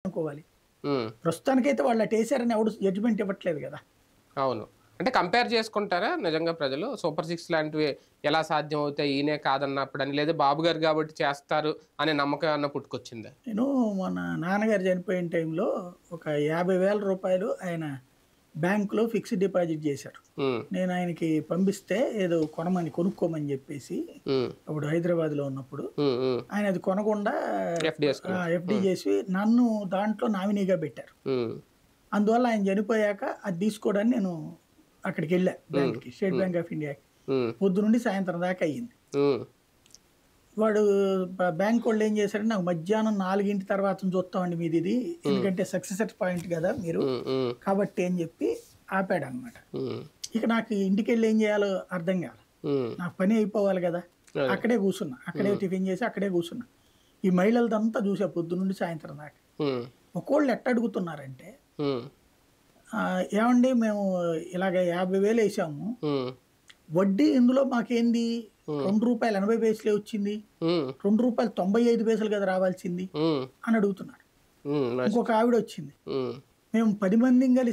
అనుకోవాలి. హ్మ్. ప్రస్తుతానికైతే వాళ్ళు అటేసారని ఎవడు జడ్జిమెంట్ ఇవ్వట్లేదు గదా! అవును. అంటే కంపేర్ చేసుకుంటారా నిజంగా ప్రజలు? సూపర్ 6 లాంటివి ఎలా సాధ్యం అవుతాయి ఈయనే కాదన్నప్పుడని, లేదా బాబు గారు గాబట్టి చేస్తారు అనే నమ్మకం ఏమన్నా పుట్టుకొచ్చిందా? నేను మన నాన్నగారు చనిపోయిన టైంలో ఒక రూ. 50,000 ఆయన బ్యాంక్‌లో ఫిక్స్డ్ డిపాజిట్ జేశారు. హ్మ్. నేను ఆయనకి పంపిస్తే ఏదో కొనుక్కోమని జెప్పేసి హ్మ్. అప్పుడు హైదరాబాద్‌లో ఉన్నప్పుడు హ్మ్. హ్మ్. ఆయన అది కొనకుండా ఎఫ్‌డి యేసుకున్నారు. ఎఫ్‌డి హ్మ్. జేసి నన్ను దాంట్లో నామినీగా బెట్టారు. హ్మ్. అందువల్ల ఆయన చనిపోయాక అది తీసుకోవడానికి నేను అక్కడికెళ్ళా హ్మ్. బ్యాంక్‌కి. స్టేట్ హ్మ్. బ్యాంక్ ఆఫ్ ఇండియాకి. హ్మ్. పొద్దునుండి సాయంత్రం దాకా అయ్యింది. హ్మ్. వాడు బ్యాంకోళ్ళు ఏం చేశారంటే నాకు మధ్యాహ్నం 4 తర్వాత చూస్తామండి మీదిది. హ్మ్. ఎందుకంటే సక్సెసర్ పాయింట్ గదా మీరు. హ్మ్. హ్మ్. కాబట్టి అని జెప్పి ఆపాడనమాట. హ్మ్. ఇక నాకు ఇంటికెళ్ళి ఏం జేయాలో అర్థం గాల. హ్మ్. నా పని అయిపోవాలి గదా! అదే. అక్కడే కూసున్నా. అక్కడే హ్మ్. టిఫిన్ చేసి అక్కడే కూసున్నా. ఈ మహిళలదంతా చూసా పొద్దున్నుండి సాయంత్రం దాకా. హ్మ్. ఒక్కోళ్ళు ఎట్టడుగుతున్నారంటే హ్మ్. ఏవండీ మేము ఇలాగ 50,000 ఎసాము. హ్మ్. వడ్డీ ఇందులో మాకేంది హ్మ్. రూ. 2.80 వచ్చింది. హ్మ్. రూ. 2.95 కదా రావాల్సింది హ్మ్. అని అడుగుతున్నారు. హ్మ్. నెక్స్ట్. ఇంకొక ఆవిడొచ్చింది. హ్మ్. మేము 10 మందిని కలిసి